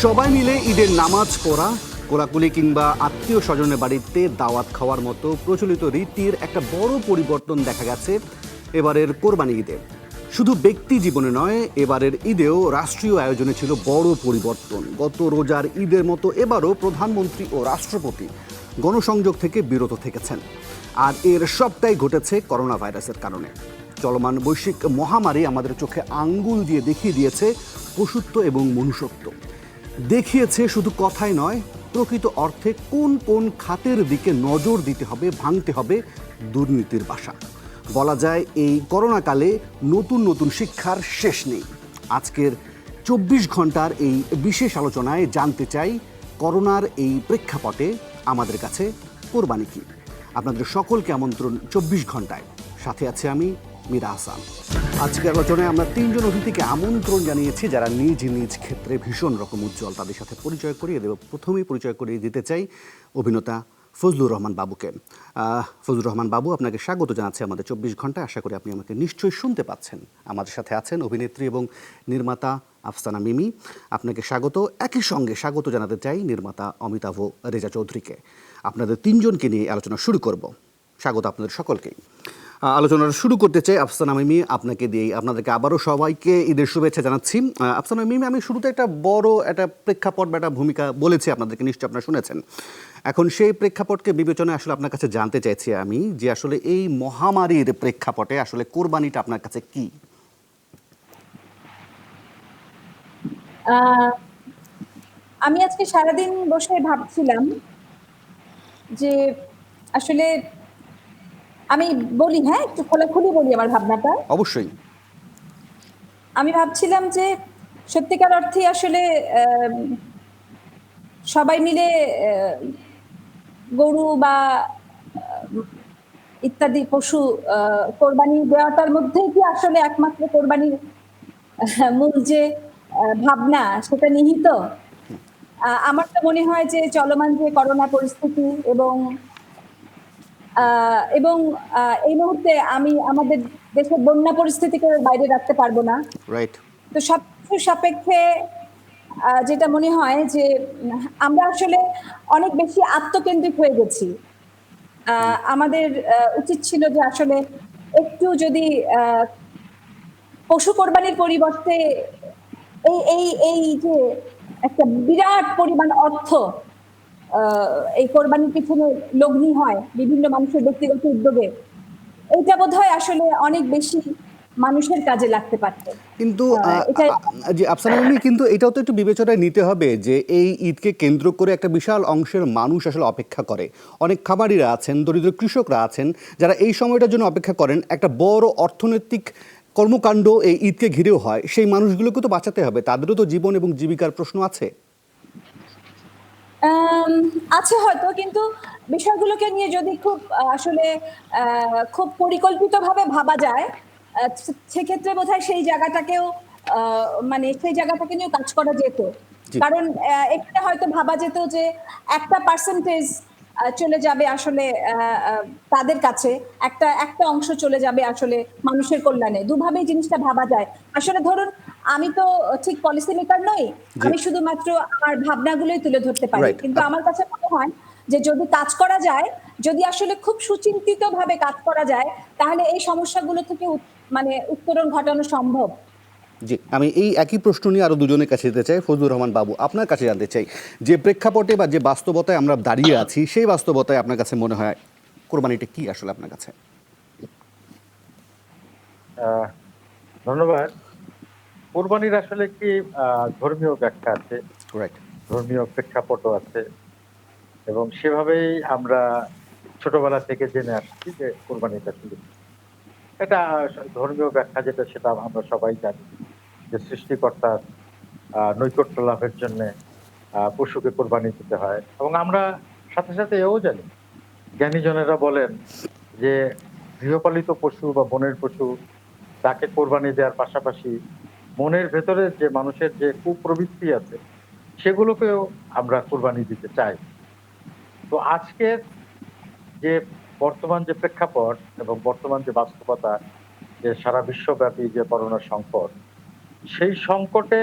সবাই মিলে ঈদের নামাজ পড়া, কোলাকুলি কিংবা আত্মীয় স্বজনের বাড়িতে দাওয়াত খাওয়ার মতো প্রচলিত রীতির একটা বড় পরিবর্তন দেখা গেছে এবারের কোরবানি ঈদে। শুধু ব্যক্তি জীবনে নয়, এবারের ঈদেও রাষ্ট্রীয় আয়োজনে ছিল বড় পরিবর্তন। গত রোজার ঈদের মতো এবারও প্রধানমন্ত্রী ও রাষ্ট্রপতি গণসংযোগ থেকে বিরত থেকেছেন। আর এর সবটাই ঘটেছে করোনা ভাইরাসের কারণে। চলমান বৈশ্বিক মহামারী আমাদের চোখে আঙ্গুল দিয়ে দেখিয়ে দিয়েছে পশুত্ব এবং মনুষ্যত্ব। দেখিয়েছে শুধু কথাই নয়, প্রকৃত অর্থে কোন কোন খাতের দিকে নজর দিতে হবে, ভাঙতে হবে দুর্নীতির বাসা। বলা যায় এই করোনাকালে নতুন নতুন শিক্ষার শেষ নেই। আজকের 24 ঘন্টার এই বিশেষ আলোচনায় জানতে চাই করোনার এই প্রেক্ষাপটে আমাদের কাছে কোরবানি কি। আপনাদের সকলকে আমন্ত্রণ 24 ঘন্টায়। সাথে আছে আমি মীরা হাসান। আজকের আলোচনায় আমরা 3 জন অতিথিকে আমন্ত্রণ জানিয়েছি যারা নিজ নিজ ক্ষেত্রে ভীষণ রকম উজ্জ্বল। তাদের সাথে পরিচয় করিয়ে দেব। প্রথমেই পরিচয় করিয়ে দিতে চাই অভিনেতা ফজলুর রহমান বাবুকে। ফজলুর রহমান বাবু, আপনাকে স্বাগত জানাচ্ছি আমাদের 24 ঘন্টায়। আশা করি আপনি আমাকে নিশ্চয়ই শুনতে পাচ্ছেন। আমাদের সাথে আছেন অভিনেত্রী এবং নির্মাতা আফসানা মিমি, আপনাকে স্বাগত। একই সঙ্গে স্বাগত জানাতে চাই নির্মাতা অমিতাভ রেজা চৌধুরীকে। আপনাদের 3 জনকে নিয়ে আলোচনা শুরু করব। স্বাগত আপনাদের সকলকেই। আলোচনাটা শুরু করতে চাই আফসানা মিমি, আপনাকে দিয়েই। আপনাদেরকে আবারও সবাইকে ঈদের শুভেচ্ছা জানাচ্ছি। আফসানা মিমি, আমি শুরুতে একটা বড় একটা প্রেক্ষাপট বা একটা ভূমিকা বলেছি আপনাদেরকে, নিশ্চয়ই আপনারা শুনেছেন। এখন সেই প্রেক্ষাপটকে বিবেচনায় আসলে আপনার কাছে জানতে চাইছি আমি যে আসলে এই মহামারীর প্রেক্ষাপটে আসলে কোরবানিটা আপনার কাছে কি? আমি আজকে সারাদিন বসে ভাবছিলাম যে আসলে আমি বলি, হ্যাঁ, একটু খোলাখুলি বলি আমার ভাবনাটা। অবশ্যই। আমি ভাবছিলাম যে সত্যিকার অর্থে আসলে সবাই মিলে গরু বা ইত্যাদি পশু কোরবানি দেওয়াটার মধ্যেই কি আসলে একমাত্র কোরবানির মূল যে ভাবনা সেটা নিহিত? আমার তো মনে হয় যে চলমান যে করোনা পরিস্থিতি এবং এই মুহূর্তে আমি আমাদের দেশের বন্যা পরিস্থিতিকে বাইরে রাখতে পারবো না। রাইট। তো সবকিছু সাপেক্ষে যেটা মনে হয় যে আমরা আসলে অনেক বেশি আত্মকেন্দ্রিক হয়ে গেছি। আমাদের উচিত ছিল যে আসলে একটু যদি পশু কোরবানির পরিবর্তে এই এই এই যে একটা বিরাট পরিমাণ অর্থ এই কোরবানির পিছনে লগ্নি হয় বিভিন্ন মানুষের ব্যক্তিগত উদ্যোগে, এইটা বোধহয় আসলে অনেক বেশি মানুষের কাজে লাগতে পারত। কিন্তু এটা জি আফসানা মিমি, কিন্তু এটাও তো একটু বিবেচনায় নিতে হবে যে এই ঈদকে কেন্দ্র করে একটা বিশাল অংশের মানুষ আসলে অপেক্ষা করে। অনেক খামারিরা আছেন, দরিদ্র কৃষকরা আছেন যারা এই সময়টার জন্য অপেক্ষা করেন। একটা বড় অর্থনৈতিক কর্মকাণ্ড এই ঈদকে ঘিরেও হয়। সেই মানুষগুলোকে তো বাঁচাতে হবে, তাদেরও তো জীবন এবং জীবিকার প্রশ্ন আছে। আছে হয়তো, কিন্তু বিষয়গুলোকে নিয়ে যদি খুব আসলে খুব পরিকল্পিতভাবে ভাবা যায়, সেক্ষেত্রে বোধহয় সেই জায়গাটাকেও মানে সেই জায়গাটাকে নিয়েও কাজ করা যেত। জি। কারণ এখানে হয়তো ভাবা যেত যে একটা পার্সেন্টেজ চলে যাবে আসলে তাদের কাছে, একটা একটা অংশ চলে যাবে আসলে মানুষের কল্যাণে। দুভাবেই জিনিসটা ভাবা যায়। আসলে ধরুন, আমি তো ঠিক পলিসি মেকার নই, জি। আমি শুধুমাত্র আমার ভাবনাগুলোই তুলে ধরতে পারি। রাইট। কিন্তু আমার কাছে মনে হয় যে যদি কাজ করা যায়, যদি আসলে খুব সুচিন্তিত ভাবে কাজ করা যায়, তাহলে এই সমস্যাগুলো থেকে মানে উত্তরণ ঘটানো সম্ভব। জি, আমি এই একই প্রশ্ন নিয়ে আরও দুজনের কাছে যেতে চাই। ফজলুর রহমান বাবু, আপনার কাছে জানতে চাই যে প্রেক্ষাপটে বা যে বাস্তবতায় আমরা দাঁড়িয়ে আছি, সেই বাস্তবতায় আপনার কাছে মনে হয় কোরবানিটা কি আসলে আপনার কাছে? ধন্যবাদ। কোরবানির আসলে একটি ধর্মীয় ব্যাখ্যা আছে, রাইট। ধর্মীয় প্রেক্ষাপটও আছে, এবং সেভাবেই আমরা ছোটবেলা থেকে জেনে আসছি যে কোরবানিটা আসলে কি। এটা ধর্মীয় ব্যাখ্যা যেটা, সেটা আমরা সবাই জানি যে সৃষ্টিকর্তার নৈকট্য লাভের জন্য পশুকে কোরবানি দিতে হয়। এবং আমরা সাথে সাথে এও জানি, জ্ঞানীজনেরা বলেন যে গৃহপালিত পশু বা বনের পশু তাকে কোরবানি দেওয়ার পাশাপাশি মনের ভেতরে যে মানুষের যে কুপ্রবৃত্তি আছে সেগুলোকেও আমরা কোরবানি দিতে চাই। তো আজকের যে বর্তমান যে প্রেক্ষাপট এবং বর্তমান যে বাস্তবতা, যে সারা বিশ্বব্যাপী যে করোনা সংকট, সেই সংকটে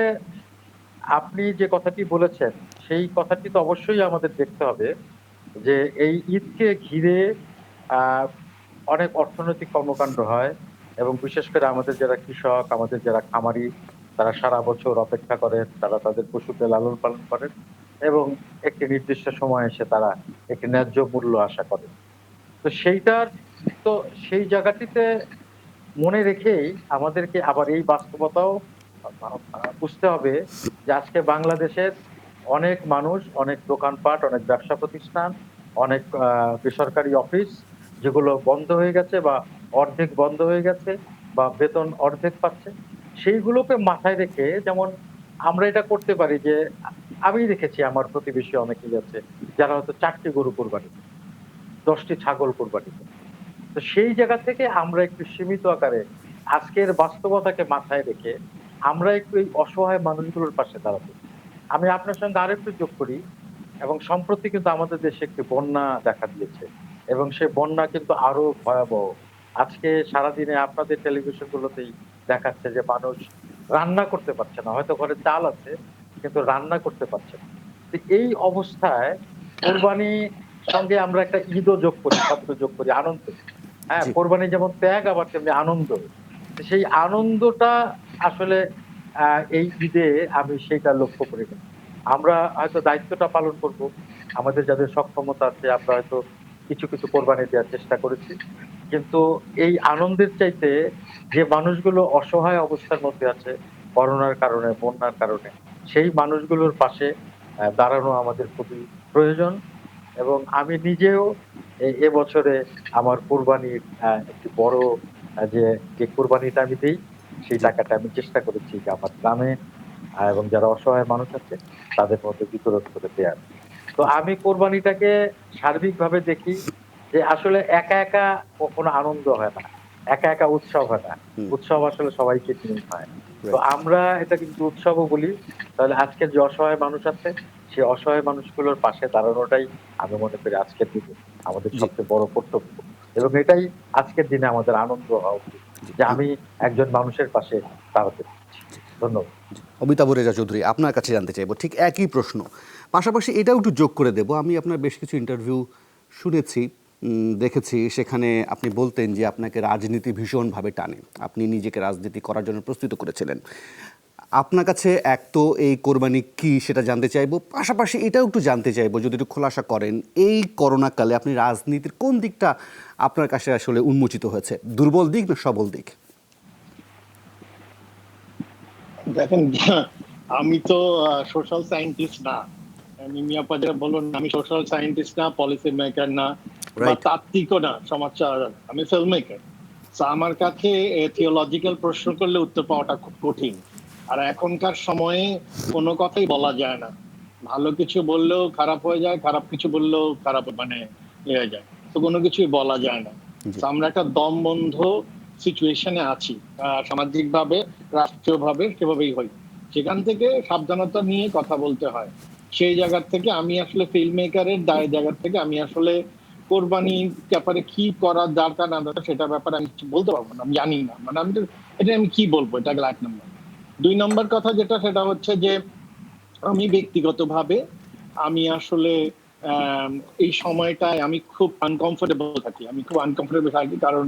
আপনি যে কথাটি বলেছেন সেই কথাটি তো অবশ্যই আমাদের দেখতে হবে যে এই ঈদকে ঘিরে আহ, অনেক অর্থনৈতিক কর্মকাণ্ড হয় এবং বিশেষ করে আমাদের যারা কৃষক, আমাদের যারা খামারি, তারা সারা বছর অপেক্ষা করেন, তারা তাদের পশুকে লালন পালন করেন এবং একটি নির্দিষ্ট সময় এসে তারা একটি ন্যায্য মূল্য আশা করেন। তো সেইটার তো সেই জায়গাটিতে মনে রেখেই আমাদেরকে আবার এই বাস্তবতাও বুঝতে হবে যে আজকে বাংলাদেশের অনেক মানুষ, অনেক দোকানপাট, অনেক ব্যবসা প্রতিষ্ঠান, অনেক বেসরকারি অফিস যেগুলো বন্ধ হয়ে গেছে বা অর্ধেক বন্ধ হয়ে গেছে বা বেতন অর্ধেক পাচ্ছে, সেইগুলোকে মাথায় রেখে যেমন আমরা এটা করতে পারি যে আমি দেখেছি আমার প্রতিবেশী অনেকেই আছে যারা হয়তো 4টি গরু কোরবানি দেয়, 10টি ছাগল কোরবানি দেয়। তো সেই জায়গা থেকে আমরা একটু সীমিত আকারে আজকের বাস্তবতাকে মাথায় রেখে আমরা একটু এই অসহায় মানুষগুলোর পাশে দাঁড়াবো। আমি আপনার সঙ্গে আরেকটু যোগ করি এবং সম্প্রতি কিন্তু আমাদের দেশে একটি বন্যা দেখা দিয়েছে এবং সেই বন্যা কিন্তু আরো ভয়াবহ। আজকে সারাদিনে আপনাদের টেলিভিশন গুলোতেই দেখাচ্ছে যে মানুষ রান্না করতে পারছে না, হয়তো ঘরে চাল আছে কিন্তু রান্না করতে পারছে না। তো এই অবস্থায় কোরবানি সঙ্গে আমরা একটা ঈদও যোগ করি, শব্দ যোগ করি, আনন্দ। হ্যাঁ, জি। কোরবানি যেমন ত্যাগ আবার তেমনি আনন্দ। তো সেই আনন্দটা আসলে এই ঈদে আমি সেইটা লক্ষ্য করি না। আমরা হয়তো দায়িত্বটা পালন করব। আমাদের যাদের সক্ষমতা আছে আমরা হয়তো কিছু, কিছু কোরবানি দেওয়ার চেষ্টা করেছি। কিন্তু এই আনন্দের চাইতে যে মানুষগুলো অসহায় অবস্থার মধ্যে আছে, করোনার কারণে, বন্যার কারণে, সেই মানুষগুলোর পাশে দাঁড়ানো আমাদের খুবই প্রয়োজন। এবং আমি নিজেও এবছরে আমার কোরবানির একটি বড় যে, যে কোরবানিটা আমি দেই, সেই জি। টাকাটা আমি চেষ্টা করেছি যে আমার গ্রামে এবং যারা অসহায় মানুষ আছে তাদের মধ্যে বিতরণ করে দেয়ার। তো আমি কোরবানিটাকে সার্বিকভাবে দেখি যে আসলে একা, একা কখনো আনন্দ হয় না। একা, একা উৎসব হয় না। হুম। উৎসব আসলে সবাইকে নিয়েই হয়। তো রাইট। আমরা এটা কিন্তু উৎসবও বলি। তাহলে আজকের যে অসহায় মানুষ আছে, সেই অসহায় মানুষগুলোর পাশে দাঁড়ানোটাই আমি মনে করি আজকের দিনে আমাদের জি। সবচেয়ে বড় কর্তব্য। এবং এটাই আজকের দিনে আমাদের আনন্দ হওয়া উচিত। জি। যে আমি একজন মানুষের পাশে দাঁড়াতে পেরেছি। ধন্যবাদ। অমিতাভ রেজা চৌধুরী, আপনার কাছে জানতে চাইবো ঠিক একই প্রশ্ন। পাশাপাশি এটাও একটু যোগ করে দেব, আমি আপনার বেশ কিছু ইন্টারভিউ শুনেছি, দেখেছি, সেখানে আপনি বলতেন যে আপনাকে রাজনীতি ভীষণভাবে টানে, আপনি নিজেকে রাজনীতি করার জন্য প্রস্তুত করেছিলেন। আপনার কাছে এক তো এই কোরবানি কি সেটা জানতে চাইবো, পাশাপাশি এটাও একটু জানতে চাইবো যদি একটু খোলাসা করেন, এই করোনাকালে আপনি রাজনীতির কোন দিকটা আপনার কাছে আসলে উন্মোচিত হয়েছে, দুর্বল দিক না সবল দিক? দেখেন, আমি তো সোশ্যাল সায়েন্টিস্ট না। মিমিয়াপা যেটা বলুন, আমি সোশ্যাল সায়েন্টিস্ট না, পলিসি মেকার না, বা রাইট। তাত্ত্বিকও না, সমাজচার। আমি ফিল্ম মেকার। আমার কাছে থিওলজিক্যাল প্রশ্ন করলে উত্তর পাওয়াটা খুব কঠিন। আর এখনকার সময়ে কোনো কথাই বলা যায় না। ভালো কিছু বললেও খারাপ হয়ে যায়, খারাপ কিছু বললেও খারাপ মানে হয়ে যায়। তো কোনো কিছুই বলা যায় না। জি। আমরা একটা দমবন্ধ সিচুয়েশনে আছি, সামাজিকভাবে, রাষ্ট্রীয়ভাবে, সেভাবেই হই। সেখান থেকে সাবধানতা নিয়ে কথা বলতে হয়। সেই জায়গার থেকে আমি আসলে ফিল্ম মেকারের জায়গা থেকে আমি আসলে কোরবানির ব্যাপারে কি করা দরকার না দরকার সেটা ব্যাপারে আমি কিছু বলতে পারবো না, আমি জানি না। মানে আমি তো এটা আমি কি বলবো, এটা গেল 1 নম্বর। 2 নম্বর কথা যেটা, সেটা হচ্ছে যে আমি ব্যক্তিগতভাবে আমি আসলে এই সময়টায় আমি খুব আনকমফোর্টেবল থাকি। আমি খুব আনকমফোর্টেবল থাকি কারণ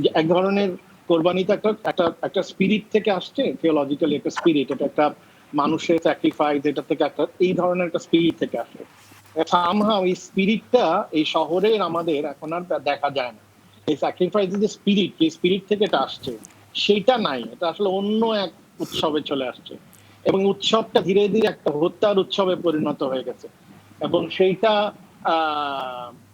যে এক ধরনের কোরবানিতে একটা একটা একটা স্পিরিট থেকে আসছে, থিওলজিক্যালি একটা স্পিরিট, এটা একটা মানুষের স্যাক্রিফাইস, এটা থেকে একটা এই ধরনের একটা স্পিরিট থেকে আসে। সামহাও এই স্পিরিটটা এই শহরের আমাদের এখন আর দেখা যায় না। এই স্যাক্রিফাইসের যে স্পিরিট, এই স্পিরিট থেকে এটা আসছে, সেইটা নাই। এটা আসলে অন্য এক উৎসবে চলে আসছে এবং উৎসবটা ধীরে ধীরে একটা হত্যার উৎসবে পরিণত হয়ে গেছে এবং সেইটা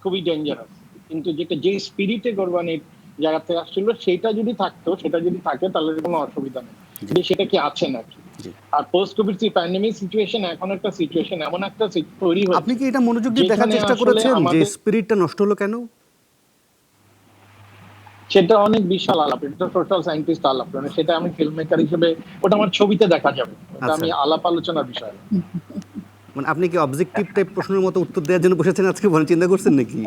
খুবই ডেঞ্জারাস। কিন্তু যেটা যে স্পিরিটে কোরবানির জায়গা থেকে আসছিল, সেটা যদি থাকতো, সেটা যদি থাকে তাহলে কোনো অসুবিধা নেই। কিন্তু সেটা কি আছে নাকি? জি। আর পোস্ট কোভিড প্যান্ডেমিক সিচুয়েশন এখন একটা সিচুয়েশন, এমন একটা তৈরি আপনি হয়েছে কি এটা মনোযোগ দিয়ে দেখার যেখানে চেষ্টা আসলে করেছেন যে আমাদের স্পিরিটটা নষ্ট হলো কেন? সেটা অনেক বিশাল আলাপ, এটা সোশ্যাল সায়েন্টিস্ট আলাপ, মানে সেটা আমি ফিল্ম মেকার হিসেবে ওটা আমার ছবিতে দেখা যাবে, ওটা আচ্ছা, আমি আলাপ আলোচনার বিষয় না। মানে আপনি কি অবজেক্টিভ টাইপ প্রশ্নের মতো উত্তর দেওয়ার জন্য বসেছেন আজকে, বলেন চিন্তা করছেন নাকি?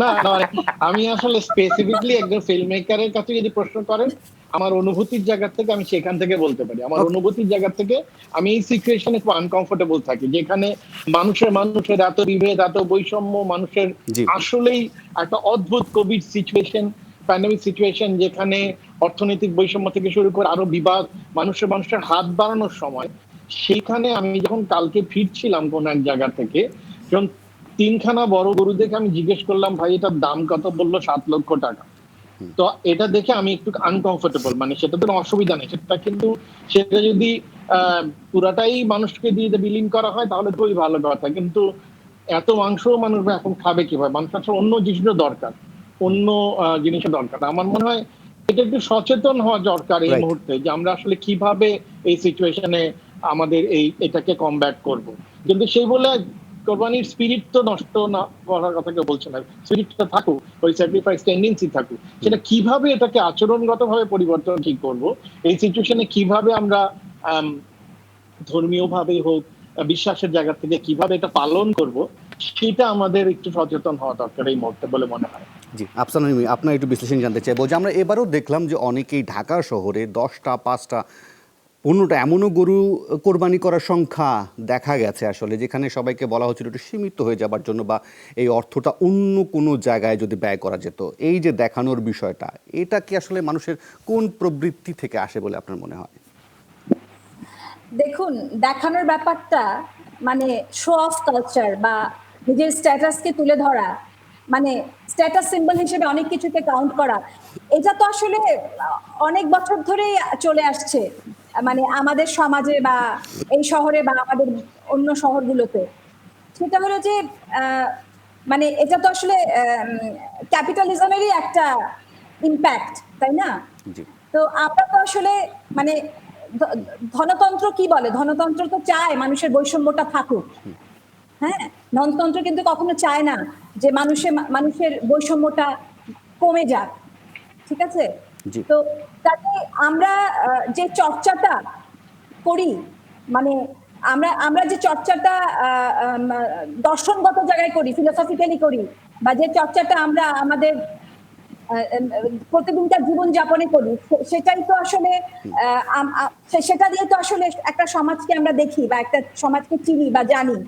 না, আমি আসলে স্পেসিফিকলি একজন ফিল্ম মেকারের কাছে যদি প্রশ্ন করেন, আমার অনুভূতির জায়গা থেকে আমি সেখান থেকে বলতে পারি। আমার অনুভূতির জায়গা থেকে আমি এই সিচুয়েশনে খুব আনকমফোর্টেবল থাকি, যেখানে মানুষের এত বিভেদ, এত বৈষম্য, মানুষের জি। আসলেই একটা অদ্ভুত কোভিড সিচুয়েশন, প্যান্ডেমিক সিচুয়েশন, যেখানে অর্থনৈতিক বৈষম্য থেকে শুরু করে আরো বিবাদ, মানুষের হাত বাড়ানোর সময়, সেখানে আমি যখন কালকে ফিরছিলাম কোন এক জায়গা থেকে, যখন 3খানা বড় গরু দেখে আমি জিজ্ঞেস করলাম, ভাই এটার দাম কত? বললো 7 লক্ষ টাকা। তো এটা দেখে আমি একটু আনকমফোর্টেবল, মানে সেটা তো অসুবিধা নেই, সেটা যদি পুরাটাই মানুষকে দিয়ে বিলিং করা হয় তাহলে খুবই ভালো কথা, কিন্তু এত মাংস মানুষ এখন খাবে কিভাবে? মানুষ আসলে অন্য জিনিসও দরকার, অন্য জিনিসের দরকার। আমার মনে হয় এটা একটু সচেতন হওয়া দরকার এই Right. মুহূর্তে, যে আমরা আসলে কিভাবে এই সিচুয়েশনে আমাদের এটাকে কমব্যাট করব। কিন্তু সেই বলে কোরবানির স্পিরিট তো নষ্ট না করার কথা কেউ বলছে না, স্পিরিটটা থাকুক, ওই স্যাক্রিফাইস টেন্ডেন্সি থাকুক। সেটা কিভাবে এটাকে আচরণগতভাবে পরিবর্তন ঠিক করব, এই সিচুয়েশনে কিভাবে আমরা ধর্মীয় ভাবে হোক, বিশ্বাসের জায়গা থেকে কিভাবে এটা পালন করব, সেটা আমাদের একটু সচেতন হওয়া দরকার এই মুহূর্তে বলে মনে হয়। জি, আপনার একটু বিশ্লেষণ জানতে চাইবো যে আমরা এবারও দেখলাম যে অনেকেই ঢাকা শহরে 10টা 5টা 15টা এমনও গরু কোরবানি করার সংখ্যা দেখা গেছে আসলে, যেখানে সবাইকে বলা হচ্ছিল একটু সীমিত হয়ে যাবার জন্য, বা এই অর্থটা অন্য কোনো জায়গায় যদি ব্যয় করা যেত। এই যে দেখানোর বিষয়টা, এটা কি আসলে মানুষের কোন প্রবৃত্তি থেকে আসে বলে আপনার মনে হয়? দেখুন, দেখানোর ব্যাপারটা মানে শো অফ কালচার বা নিজের স্ট্যাটাসকে তুলে ধরা, মানে স্ট্যাটাস সিম্বল হিসেবে অনেক কিছুকে কাউন্ট করা, এটা তো আসলে অনেক বছর ধরেই চলে আসছে, মানে আমাদের সমাজে বা এই শহরে বা আমাদের অন্য শহরগুলোতে। সেটা হলো যে মানে এটা তো আসলে ক্যাপিটালিজমেরই একটা ইম্প্যাক্ট, তাই না? জি। তো আমরা তো আসলে মানে ধনতন্ত্র কি বলে, ধনতন্ত্র তো চায় মানুষের বৈষম্যটা থাকুক। হ্যাঁ, ধনতন্ত্র কিন্তু কখনো চায় না যে মানুষের বৈষম্যটা কমে যাক, ঠিক আছে? জি। তো তাতে আমরা যে চর্চাটা করি, মানে আমরা আমরা যে চর্চাটা দর্শনগত জায়গায় করি, ফিলোসফিক্যালি করি, বা যে চর্চাটা আমরা আমাদের প্রতিদিনকার জীবন যাপনে করি, সেটাই তো আসলে সেটা দিয়ে তো আসলে একটা সমাজকে আমরা দেখি বা একটা সমাজকে চিনি বা জানি।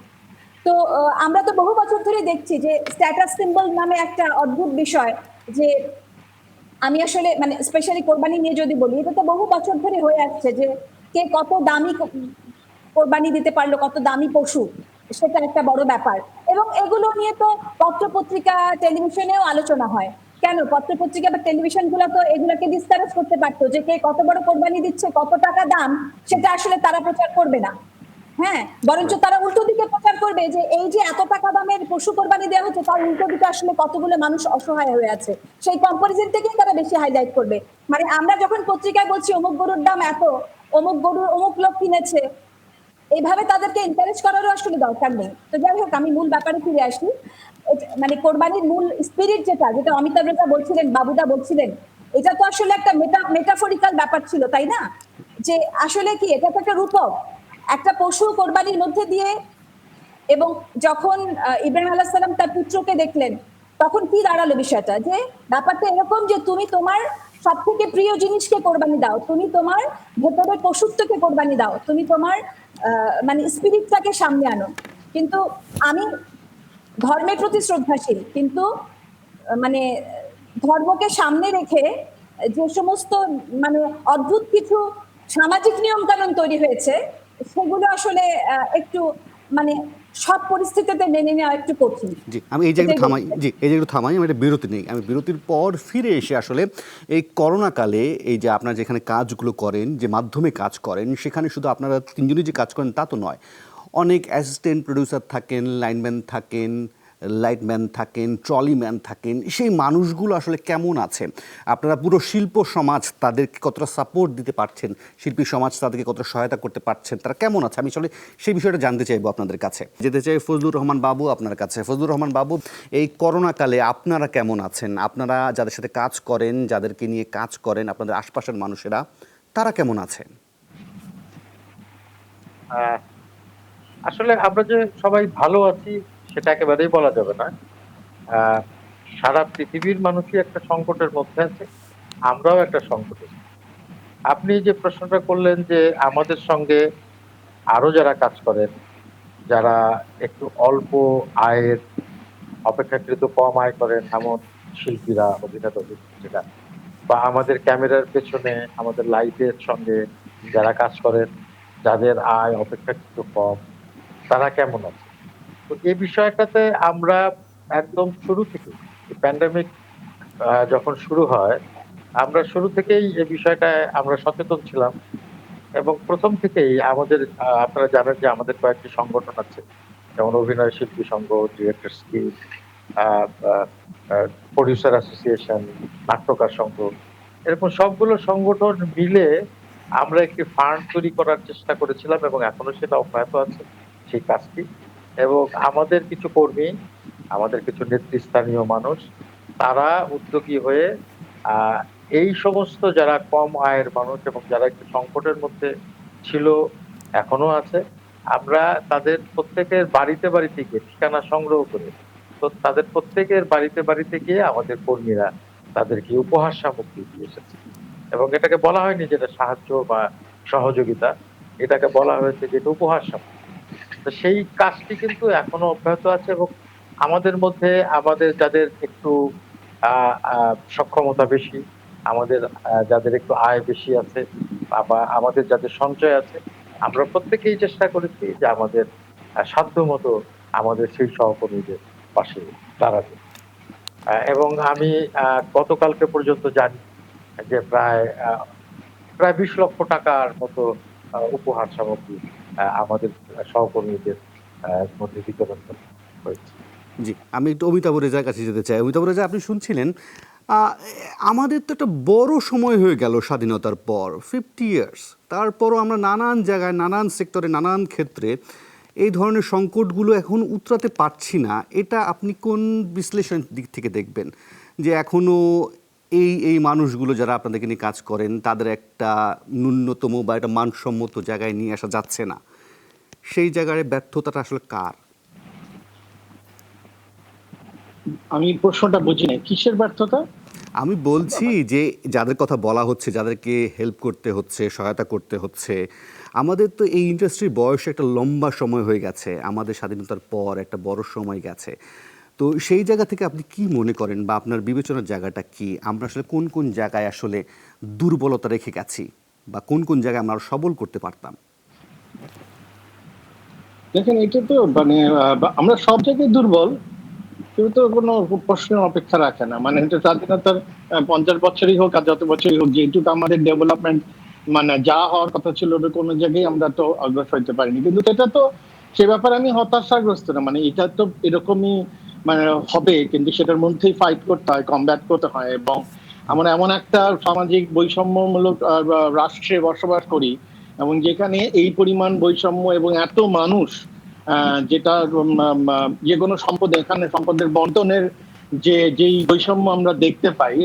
তো আমরা তো বহু বছর ধরে দেখছি যে স্ট্যাটাস সিম্বল নামে একটা অদ্ভুত বিষয়, যে আমি আসলে মানে স্পেশালি কোরবানি নিয়ে যদি বলি, এটা তো বহু বছর ধরে হয়ে আসছে যে কে কত দামি কোরবানি দিতে পারলো, কত দামি পশু, সেটা একটা বড় ব্যাপার। এবং এগুলো নিয়ে তো পত্রপত্রিকা, টেলিভিশনেও আলোচনা হয়। কেন পত্রপত্রিকা বা টেলিভিশন গুলো তো এগুলোকে ডিসকারেজ করতে পারতো, যে কে কত বড় কোরবানি দিচ্ছে, কত টাকা দাম, সেটা আসলে তারা প্রচার করবে না। হ্যাঁ, বরঞ্চ তারা উল্টো দিকে প্রচার করবে যে এই যে এত টাকা দামের পশু কোরবানি দেওয়া হচ্ছে, তার উল্টো দিকে আসলে কতগুলো মানুষ অসহায় হয়ে আছে, সেই কম্পারিজন থেকেই তারা বেশি হাইলাইট করবে। মানে আমরা যখন পত্রিকায় বলছি অমুক গরুর দাম এত, অমুক গরু অমুক লোক কিনেছে, এইভাবে তাদেরকে এনকারেজ করারও আসলে দরকার নেই। তো যাই হোক, আমি মূল ব্যাপারে ফিরে আসি। মানে কোরবানির মূল স্পিরিট যেটা অমিতাভ রেজা বলছিলেন, বাবুদা বলছিলেন, এটা তো আসলে একটা মেটাফরিক্যাল ব্যাপার ছিল, তাই না? যে আসলে কি, এটা তো একটা রূপক, একটা পশু কোরবানির মধ্যে দিয়ে। এবং যখন ইব্রাহিম আলাইহিস সালাম তার পুত্রকে দেখলেন, তখন কি দাঁড়ালো বিষয়টা, যে ব্যাপারটা এরকম যে তুমি তোমার সব থেকে প্রিয় জিনিসকে কোরবানি দাও, তুমি তোমার ভেতরের পশুত্বকে কোরবানি দাও, তুমি তোমার মানে স্পিরিটটাকে সামনে আনো। কিন্তু আমি ধর্মের প্রতি শ্রদ্ধাশীল, কিন্তু মানে ধর্মকে সামনে রেখে যে সমস্ত মানে অদ্ভুত কিছু সামাজিক নিয়ম কানুন তৈরি হয়েছে, সেগুলো আসলে একটু মানে সব পরিস্থিতিতে মেনে নেওয়া একটু কঠিন। জি, আমি এই যে একটু থামাই, আমি একটা বিরতি নেই। আমি বিরতির পর ফিরে এসে আসলে এই করোনাকালে এই যে আপনারা যেখানে কাজগুলো করেন, যে মাধ্যমে কাজ করেন, সেখানে শুধু আপনারা তিনজনই যে কাজ করেন তা তো নয়। অনেক অ্যাসিস্ট্যান্ট প্রোডিউসার থাকেন, লাইনম্যান থাকেন, লাইটম্যান থাকেন, ট্রলিম্যান থাকেন। সেই মানুষগুলো আসলে কেমন আছে? আপনারা পুরো শিল্প সমাজ তাদেরকে কতটা সাপোর্ট দিতে পারছেন, শিল্পী সমাজ তাদেরকে কতটা সহায়তা করতে পারছেন, তারা কেমন আছে? আমি আসলে সেই বিষয়টা জানতে চাইবো আপনাদের কাছে। যেতে চাই ফজলুর রহমান বাবু আপনার কাছে। ফজলুর রহমান বাবু, এই করোনাকালে আপনারা কেমন আছেন? আপনারা যাদের সাথে কাজ করেন, যাদেরকে নিয়ে কাজ করেন, আপনাদের আশপাশের মানুষেরা, তারা কেমন আছেন? আসলে আমরা যে সবাই ভালো আছি সেটা একেবারেই বলা যাবে না। সারা পৃথিবীর মানুষই একটা সংকটের মধ্যে আছে, আমরাও একটা সংকটে। আপনি যে প্রশ্নটা করলেন যে আমাদের সঙ্গে আরো যারা কাজ করেন, যারা একটু অল্প আয়ের, অপেক্ষাকৃত কম আয় করেন এমন শিল্পীরা, অভিনেতা অভিনেত্রীরা, বা আমাদের ক্যামেরার পেছনে আমাদের লাইটের সঙ্গে যারা কাজ করেন, যাদের আয় অপেক্ষাকৃত কম, তারা কেমন আছে? তো এই বিষয়টাতে আমরা একদম শুরু থেকে, প্যান্ডেমিক যখন শুরু হয়, আমরা শুরু থেকেই এই বিষয়টায় আমরা সচেতন ছিলাম এবং প্রথম থেকেই আমাদের আপনারা জানেন যে আমাদের কয়েকটি সংগঠন আছে, যেমন অভিনয় শিল্পী সংঘ, ডিরেক্টরস গিল্ড, প্রডিউসার অ্যাসোসিয়েশন, নাট্যকার সংঘ, এরকম সবগুলো সংগঠন মিলে আমরা একটি ফান্ড তৈরি করার চেষ্টা করেছিলাম এবং এখনো সেটা অব্যাহত আছে সেই কাজটি। এবং আমাদের কিছু কর্মী, আমাদের কিছু নেতৃস্থানীয় মানুষ, তারা উদ্যোগী হয়ে আহ, এই সমস্ত যারা কম আয়ের মানুষ এবং যারা একটু সংকটের মধ্যে ছিল, এখনো আছে, আমরা তাদের প্রত্যেকের বাড়িতে বাড়িতে গিয়ে ঠিকানা সংগ্রহ করে, তো তাদের প্রত্যেকের বাড়িতে বাড়িতে গিয়ে আমাদের কর্মীরা তাদেরকে উপহার সামগ্রী দিয়ে এসেছে। এবং এটাকে বলা হয়নি যেটা সাহায্য বা সহযোগিতা, এটাকে বলা হয়েছে যে এটা উপহার সামগ্রী। তো সেই কাজটি কিন্তু এখনো অব্যাহত আছে এবং আমাদের মধ্যে আমাদের যাদের একটু সক্ষমতা বেশি, আমাদের যাদের একটু আয় বেশি আছে, বা আমাদের যাদের সঞ্চয় আছে, আমরা প্রত্যেকেই চেষ্টা করেছি যে আমাদের সাধ্য মতো আমাদের সেই সহকর্মীদের পাশে দাঁড়াতে। এবং আমি গতকালকে পর্যন্ত জানি যে প্রায় 20 লক্ষ টাকার মতো উপহার সামগ্রী আমাদের সহকর্মীদের মধ্যে বিতরণ করা হয়েছে। জি, আমি একটু অমিতাভ রেজার কাছে যেতে চাই। অমিতাভ রেজা, আপনি শুনছিলেন, আহ, আমাদের তো একটা বড় সময় হয়ে গেল স্বাধীনতার পর, 50 ইয়ার্স। তারপরও আমরা নানান জায়গায়, নানান সেক্টরে, নানান ক্ষেত্রে এই ধরনের সংকটগুলো এখন উতরাতে পারছি না। এটা আপনি কোন বিশ্লেষণ দিক থেকে দেখবেন যে এখনও এই মানুষগুলো যারা আপনাদেরকে নিয়ে কাজ করেন, তাদের একটা ন্যূনতম বা একটা মানসম্মত জায়গায় নিয়ে আসা যাচ্ছে না? সেই জায়গায় ব্যর্থতাটা আসলে কার? আমি প্রশ্নটা বুঝি নাই, কিসের ব্যর্থতা? আমি বলছি যে যাদের কথা বলা হচ্ছে, যাদেরকে হেল্প করতে হচ্ছে, সহায়তা করতে হচ্ছে, আমাদের তো এই ইন্ডাস্ট্রির বয়স একটা লম্বা সময় হয়ে গেছে, আমাদের স্বাধীনতার পর একটা বড় সময় গেছে। তো সেই জায়গা থেকে আপনি কি মনে করেন বা আপনার বিবেচনার জায়গাটা কি? আমরা আসলে কোন কোন জায়গায় আসলে দুর্বলতা রেখে গেছি বা কোন কোন জায়গায় আমরা আরো সবল করতে পারতাম? দেখেন, এটা তো মানে আমরা সব জায়গায় দুর্বল, কেউ তো কোনো প্রশ্নের অপেক্ষা রাখে না। মানে এটা স্বাধীনতার 50 বছরই হোক আর যত বছরই হোক, যেটুকু আমাদের ডেভেলপমেন্ট মানে যা হওয়ার কথা ছিল ওটা কোনো জায়গায় আমরা তো অগ্রসর হইতে পারিনি। কিন্তু এটা তো, সে ব্যাপারে আমি হতাশাগ্রস্ত না। মানে এটা তো এরকমই মানে হবে, কিন্তু সেটার মধ্যেই ফাইট করতে হয়, কমব্যাট করতে হয়। এবং আমরা এমন একটা সামাজিক বৈষম্যমূলক রাষ্ট্রে বসবাস করি, এবং যেখানে এই পরিমাণ বৈষম্য এবং এত মানুষ, যেটা যে কোনো সম্পদ, এখানে সম্পদের বন্টনের যেই বৈষম্য আমরা দেখতে পাই,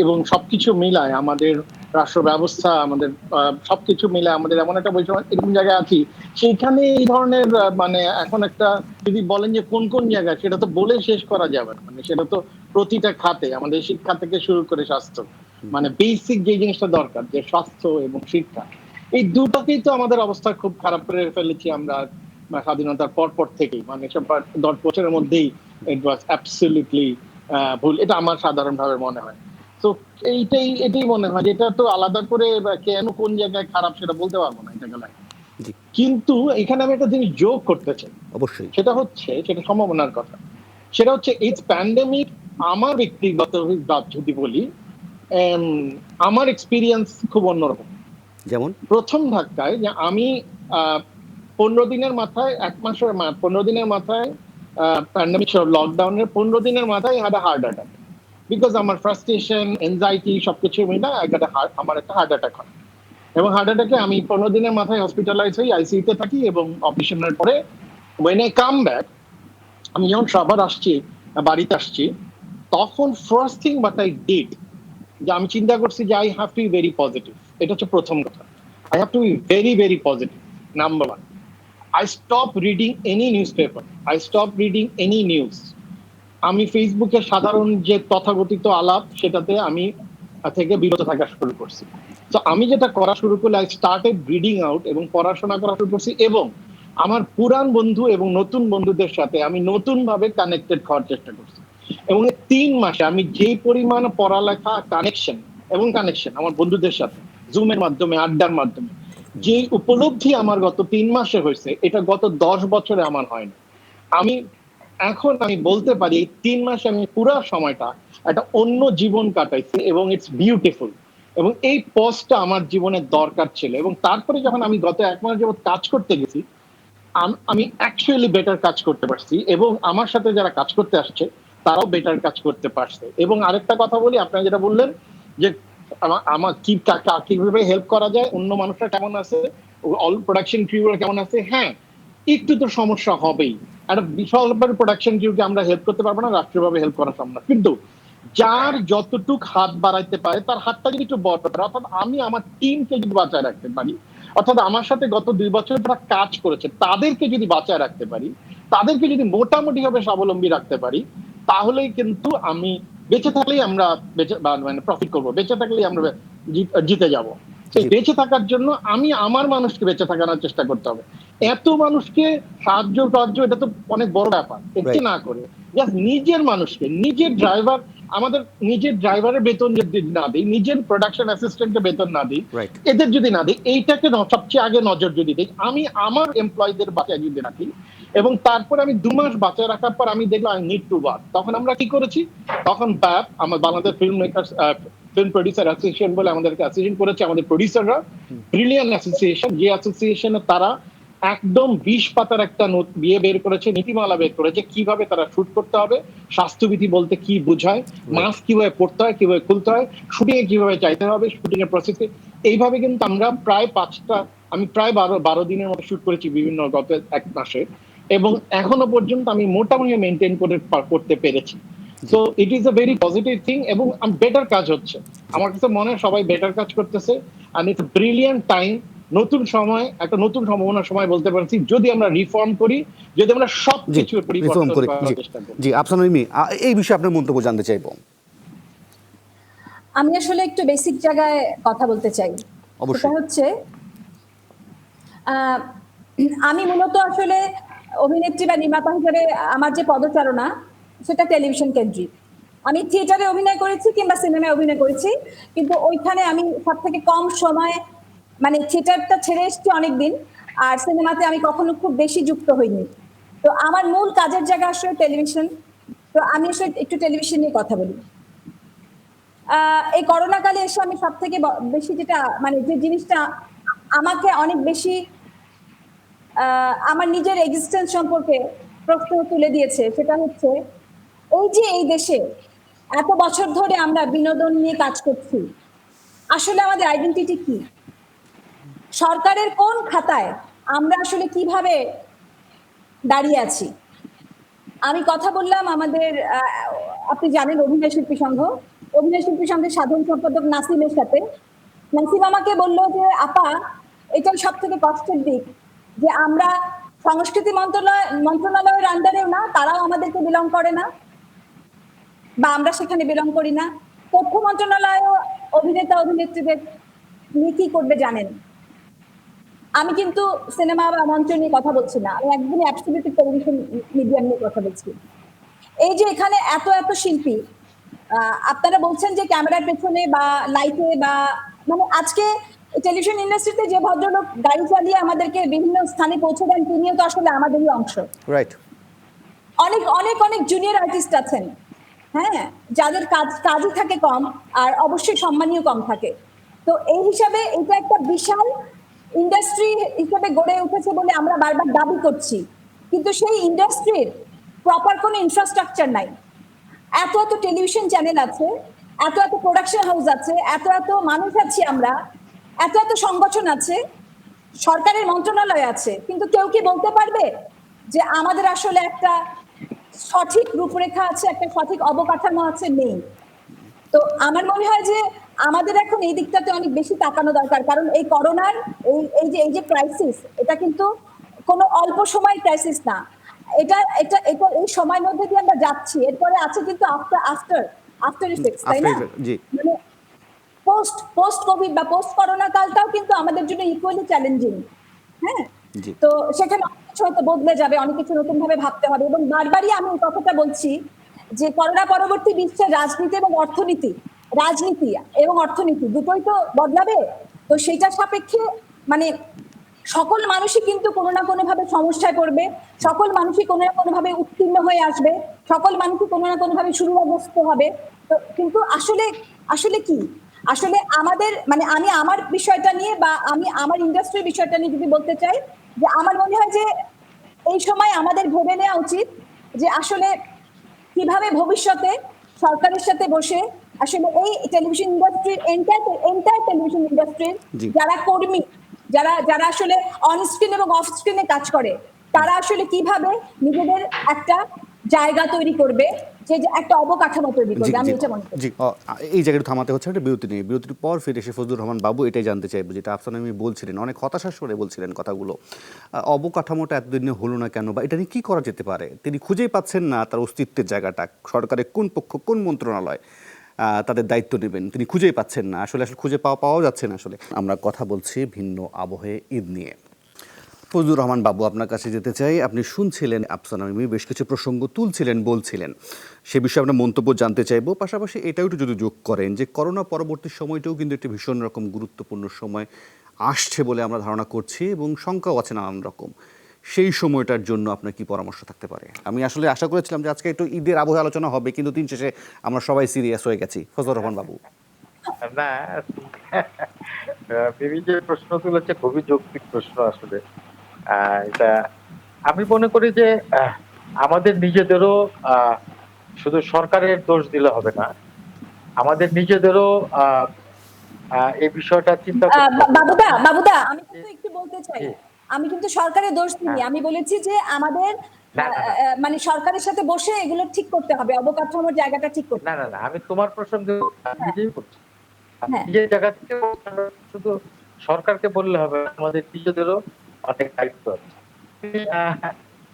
এবং সবকিছু মিলায় আমাদের রাষ্ট্র ব্যবস্থা, আমাদের সবকিছু মিলে আমাদের এমন একটা বৈষম্য, এরকম জায়গায় আছি। সেইখানে এই ধরনের মানে এখন একটা, যদি বলেন যে কোন কোন জায়গায়, সেটা তো বলে শেষ করা যাবে না। মানে সেটা তো প্রতিটা খাতে, আমাদের শিক্ষা থেকে শুরু করে স্বাস্থ্য, মানে বেসিক যে জিনিসটা দরকার, যে স্বাস্থ্য এবং শিক্ষা, এই দুটোকেই তো আমাদের অবস্থা খুব খারাপ করে ফেলেছি আমরা স্বাধীনতার পর থেকেই। মানে সব 10 বছরের মধ্যেই ইট ওয়াজ অ্যাবসলিউটলি ভুল, এটা আমার সাধারণভাবে মনে হয়। তো এটাই মনে হয়, এটা তো আলাদা করে কেন কোন জায়গায় খারাপ সেটা বলতে পারবো না এটা গেলায়। জি, কিন্তু এখানে আমি একটা জিনিস যোগ করতে চাই, অবশ্যই। সেটা সম্ভাবনার কথা। সেটা হচ্ছে এই প্যান্ডেমিক, আমার ব্যক্তিগত যদি বলি, আমার এক্সপিরিয়েন্স খুব অন্যরকম। যেমন? প্রথম ধাক্কায় যে আমি 15 দিনের মাথায়, 15 দিনের মাথায় প্যান্ডেমিক লকডাউনের 15 দিনের মাথায় হ্যাড হার্ট অ্যাটাক, বিকজ আমার ফ্রাস্ট্রেশন, এনজাইটি সবকিছু মিলে আমার একটা হার্ট অ্যাটাক হয়। এবং হার্ট অ্যাটাকে আমি 15 দিনের মাথায় হসপিটালাইজ হই, আইসিইউতে থাকি, এবং অপারেশনের পরে when I come back, আমি যখন সবার বাড়িতে আসছি, তখন first thing but I did, যে আমি চিন্তা করছি যে I have to be very positive. এটা হচ্ছে প্রথম কথা, I have to be very very positive. Number one, I stop reading any news paper, I stop reading any news. আমি ফেসবুকে সাধারণ যে তথাকথিত আলাপ, সেটাতে আমি থেকে বিরত থাকা শুরু করছি। তো আমি যেটা করা শুরু করলে আই স্টার্টেড রিডিং আউট এবং পড়াশোনা করা শুরু করছি, এবং আমার পুরান বন্ধু এবং নতুন বন্ধুদের সাথে আমি নতুন ভাবে কানেক্টেড হওয়ার চেষ্টা করছি। এবং এই 3 মাসে আমি যেই পরিমাণ পড়ালেখা কানেকশন আমার বন্ধুদের সাথে জুমের মাধ্যমে, আড্ডার মাধ্যমে, যে উপলব্ধি আমার গত 3 মাসে হয়েছে, এটা গত 10 বছরে আমার হয়নি। আমি বলতে পারি এই 3 মাসে আমি পুরো সময়টা একটা অন্য জীবন কাটাইছি, এবং ইটস বিউটিফুল। এবং এই পজটা আমার জীবনের দরকার ছিল। এবং তারপরে যখন আমি গত 1 মাস যাবত কাজ করতে গেছি, আমি অ্যাকচুয়ালি বেটার কাজ করতে পারছি, এবং আমার সাথে যারা কাজ করতে আসছে তারাও বেটার কাজ করতে পারছে। এবং আরেকটা কথা বলি, আপনারা যেটা বললেন যে আমার কিভাবে হেল্প করা যায়, অন্য মানুষরা কেমন আছে, অল প্রোডাকশন ক্রিউরা কেমন আছে, হ্যাঁ একটু তো সমস্যা হবেই। একটা বিশাল প্রোডাকশন ক্রিউকে আমরা হেল্প করতে পারবো না, রাষ্ট্রীয়ভাবে হেল্প করা সম্ভব না, কিন্তু যার যতটুক হাত বাড়াইতে পারে তার হাতটা যদি একটু বড় পারে, অর্থাৎ আমি আমার টিমকে যদি বাঁচায় রাখতে পারি, অর্থাৎ আমার সাথে গত 2 বছর যারা কাজ করেছে তাদেরকে যদি বাঁচায় রাখতে পারি, তাদেরকে যদি মোটামুটি ভাবে স্বাবলম্বী রাখতে পারি, তাহলেই কিন্তু আমি বেঁচে থাকলেই আমরা মানে প্রফিট করবো, বেঁচে থাকলেই আমরা জিতে যাব। সেই বেঁচে থাকার জন্য আমি আমার মানুষকে বেঁচে থাকানোর চেষ্টা করতে হবে। এত মানুষকে সাহায্য এটা তো অনেক বড় ব্যাপার, এটি না করে জাস্ট নিজের মানুষকে, নিজের ড্রাইভার, আমাদের নিজের ড্রাইভারের বেতন যদি না দিই, নিজের প্রোডাকশন অ্যাসিস্ট্যান্টের বেতন না দিই, এদের যদি না দিই, এইটাকে সবচেয়ে আগে নজর যদি দিই, আমি আমার এমপ্লয়ীদের বাঁচায় যদি রাখি, এবং তারপর আমি 2 মাস বাঁচায় রাখার পর আমি দেখলাম আই নিড টু ওয়ার্ক, তখন আমরা কি করেছি, তখন ব্যাপ আমার Bangladesh film makers film producer association বলে আমাদেরকে অ্যাসোসিয়েশন করেছে আমাদের প্রডিউসাররা, ব্রিলিয়ান্ট অ্যাসোসিয়েশন, যে অ্যাসোসিয়েশনে তারা একদম 20 পাতার একটা বের করেছে, নীতিমালা বের করেছে কিভাবে তারা শুট করতে হবে, স্বাস্থ্যবিধি বলতে কি বোঝায়, মাস্ক কিভাবে পড়তে হয়, কিভাবে খুলতে হয়, শুটিং এ কিভাবে যাইতে হবে, শুটিং এর প্রসেসে। এইভাবে কিন্তু আমরা আমি প্রায় 12 দিনের মতো শুট করেছি বিভিন্ন গত 1 মাসে, এবং এখনো পর্যন্ত আমি মোটামুটি মেনটেন করতে পেরেছি। So it is a very positive thing, এবং বেটার কাজ হচ্ছে আমার কাছে মনে হয়, সবাই বেটার কাজ করতেছে, এন্ড ইটস ব্রিলিয়ান্ট টাইম, নতুন সময়, একটা নতুন সম্ভাবনার সময় বলতে পারছি, যদি আমরা রিফর্ম করি, যদি আমরা সবকিছু পরিবর্তন করার চেষ্টা করি। জি, আফসানা মিমি, এই বিষয়ে আপনার মন্তব্য জানতে চাইবো। আমি আসলে একটু বেসিক জায়গায় কথা বলতে চাই। সেটা হচ্ছে আমি মূলত আসলে অভিনেত্রী বা নির্মাতা হিসেবে আমার যে পদচারণা, সেটা টেলিভিশন কেন্দ্রিক। আমি থিয়েটারে অভিনয় করেছি কিংবা সিনেমায় অভিনয় করেছি, কিন্তু ওইখানে আমি সব থেকে কম সময়, মানে থিয়েটারটা ছেড়ে এসেছি অনেকদিন, আর সিনেমাতে আমি কখনো খুব বেশি যুক্ত হইনি। তো আমার মূল কাজের জায়গা আসলে টেলিভিশন। তো আমি আসলে একটু টেলিভিশন নিয়ে কথা বলি। এই করোনা কালে এসে আমি সব থেকে বেশি যেটা, মানে যে জিনিসটা আমাকে অনেক বেশি আমার নিজের এক্সিস্টেন্স সম্পর্কে প্রশ্ন তুলে দিয়েছে, সেটা হচ্ছে এই যে এই দেশে এত বছর ধরে আমরা বিনোদন নিয়ে কাজ করছি, আসলে আমাদের আইডেন্টিটি কি, সরকারের কোন খাতায় আমরা আসলে কিভাবে দাঁড়িয়ে আছি। আমি কথা বললাম আমাদের, আপনি জানেন অভিনয় শিল্পী সংঘের সাধারণ সম্পাদক নাসিমের সাথে। নাসিম আমাকে বললো যে আপা, এটাই সব থেকে কষ্টের দিক, যে আমরা সংস্কৃতি মন্ত্রণালয়ের আন্ডারেও না, তারাও আমাদেরকে বিলং করে না, বা আমরা সেখানে বিলং করি না। তথ্য মন্ত্রণালয়ও অভিনেতা অভিনেত্রীদের নিয়ে কি করবে জানেন। আমি কিন্তু সিনেমা বা মঞ্চ নিয়ে কথা বলছি না, আমি একদমই অ্যাবসলিউটলি টেলিভিশন মিডিয়াম নিয়ে কথা বলছি। এই যে এখানে এত এত শিল্পী, আপনারা বলছেন যে ক্যামেরার পেছনে বা লাইটে বা, মানে আজকে টেলিভিশন ইন্ডাস্ট্রিতে যে ভদ্রলোক গাড়ি চালিয়ে আমাদেরকে বিভিন্ন স্থানে পৌঁছে দেন, তিনিও তো আসলে আমাদেরই অংশ। রাইট। অনেক অনেক অনেক জুনিয়র আর্টিস্ট আছেন, হ্যাঁ, যাদের কাজই থাকে কম, আর অবশ্যই সম্মানীয় কম থাকে। তো এই হিসাবে এটা একটা বিশাল ইন্ডাস্ট্রি হিসেবে গড়ে উঠেছে বলে আমরা বারবার দাবি করছি, কিন্তু সেই ইন্ডাস্ট্রির প্রপার কোনো ইনফ্রাস্ট্রাকচার নাই। এত এত টেলিভিশন চ্যানেল আছে, এত এত প্রোডাকশন হাউস আছে, এত এত মানুষ আছি আমরা, এত এত সংগঠন আছে, সরকারের মন্ত্রণালয় আছে, কিন্তু কেউ কি বলতে পারবে যে আমাদের আসলে একটা সঠিক রূপরেখা আছে, একটা সঠিক অবকাঠামো আছে? নেই। তো আমার মনে হয় যে আমাদের এখন এই দিকটাতে অনেক বেশি তাকানো দরকার, কারণ এই করোনার এই যে ক্রাইসিস, এটা কিন্তু কোনো অল্প সময় ক্রাইসিস না, এটা এটা এটা এই সময়ের মধ্যে দিয়ে আমরা যাচ্ছি, এরপরে আছে কিন্তু আফটার ইফেক্টস, তাই না? জি। মানে পোস্ট পোস্ট কোভিড বা পোস্ট করোনা কালটাও কিন্তু আমাদের জন্য ইকুয়ালি চ্যালেঞ্জিং। হ্যাঁ, জি তো সেখানে অনেক কিছু হয়তো বদলে যাবে, অনেক কিছু নতুন ভাবে ভাবতে হবে, এবং বারবারই আমি এই কথাটা বলছি যে করোনা পরবর্তী বিশ্বের রাজনীতি এবং অর্থনীতি, রাজনীতি এবং অর্থনীতি দুটোই তো বদলাবে। তো সেইটার সাপেক্ষে মানে সকল মানুষই কিন্তু কোনো না কোনো ভাবে সমস্যায় পড়বে, সকল মানুষই কোনো না কোনো ভাবে উত্তীর্ণ হয়ে আসবে, সকল মানুষই কোনো না কোনো ভাবে সুবিধাগ্রস্ত হবে। তো কিন্তু আসলে আসলে কি, আসলে আমাদের মানে আমি আমার বিষয়টা নিয়ে বা আমি আমার ইন্ডাস্ট্রির বিষয়টা নিয়ে যদি বলতে চাই, যে আমার মনে হয় যে এই সময় আমাদের ভেবে নেওয়া উচিত যে আসলে কিভাবে ভবিষ্যতে সরকারের সাথে বসে আসলে এই টেলিভিশন ইন্ডাস্ট্রির এন্টায়ার টেলিভিশন ইন্ডাস্ট্রির জি যারা কর্মী, যারা যারা আসলে অন স্ক্রিন এবং অফ স্ক্রিনে কাজ করে, তারা আসলে কিভাবে নিজেদের একটা জায়গা তৈরি করবে, যে যে একটা অবকাঠামো তৈরি জি করবে, আমি জি এটা মনে করি। জি এই জায়গাটা থামাতে হচ্ছে একটা বিরতি নিয়ে, বিরতির পর ফিরে এসে ফজলুর রহমান বাবু এটাই জানতে চাইবো যেটা আফসানা আমি বলছিলেন, অনেক হতাশার স্বরে বলছিলেন কথাগুলো। অবকাঠামোটা এতদিনে হলো না কেন, বা এটা নিয়ে কী করা যেতে পারে? তিনি খুঁজেই পাচ্ছেন না তার অস্তিত্বের জায়গাটা, সরকারের কোন পক্ষ কোন মন্ত্রণালয় তাদের দায়িত্ব নেবেন তিনি খুঁজেই পাচ্ছেন না, আসলে আসলে খুঁজে পাওয়াও যাচ্ছে না। আসলে আমরা কথা বলছি ভিন্ন আবহে ঈদ নিয়ে। ফজলুর রহমান বাবু, আপনার কাছে যেতে চাই। আপনি শুনছিলেন আফসানা মিমি বেশ কিছু প্রসঙ্গ তুলছিলেন, বলছিলেন, সে বিষয়ে আপনার মন্তব্য জানতে চাইবো। পাশাপাশি এটাও একটু যদি যোগ করেন যে করোনা পরবর্তী সময়টাও কিন্তু একটি ভীষণ রকম গুরুত্বপূর্ণ সময় আসছে বলে আমরা ধারণা করছি, এবং শঙ্কাও আছে নানান রকম। সেই সময়টার জন্য আপনার কি পরামর্শ থাকতে পারে? আমি আসলে আশা করেছিলাম যে আজকে একটু ঈদের আবহে আলোচনা হবে, কিন্তু দিন শেষে আমরা সবাই সিরিয়াস হয়ে গেছি। ফজলুর রহমান বাবু। না, বিবি যে প্রশ্ন তুলেছে খুবই যৌক্তিক প্রশ্ন আসলে। এটা আমি মনে করি যে আমাদের নিজেদেরও শুধু সরকারের দোষ দিলে হবে না, আমাদের নিজেদেরও এই বিষয়টা চিন্তা করতে হবে। বাবুদা বাবুদা আমি কিন্তু একটু বলতে চাই, জি, আমি কিন্তু সরকারের দোষ দিইনি, হ্যাঁ, আমি বলেছি যে আমাদের না না না মানে সরকারের সাথে বসে এগুলো ঠিক করতে হবে, অবকাঠামোর জায়গাটা ঠিক করতে না হবে। না না আমি তোমার প্রসঙ্গে হ্যাঁ, নিজেই বলছি। হ্যাঁ, নিজের জায়গা থেকে আমরা শুধু সরকারকে বললে হবে না, আমাদের নিজেদেরও অনেক দায়িত্ব আছে। আমি,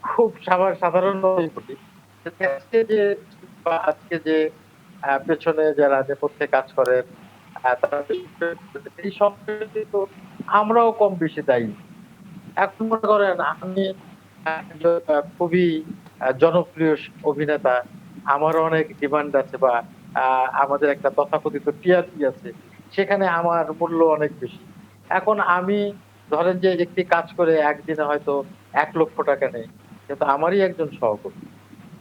খুব সাধারণ ভাবেই বলি যে আজকে যে পেছনে যারা নেপথ্যে কাজ করেন, তারা এই সংকটে কিন্তু আমরাও কম বেশি দায়ী। এখন মনে করেন আমি একজন খুবই জনপ্রিয় অভিনেতা, আমারও অনেক ডিমান্ড আছে, বা আমাদের একটা তথাকথিত টিআরপি আছে, সেখানে আমার মূল্য অনেক বেশি। এখন আমি ধরেন যে একটি কাজ করে একদিনে হয়তো ১,০০,০০০ টাকা নেই, কিন্তু আমারই একজন সহকর্মী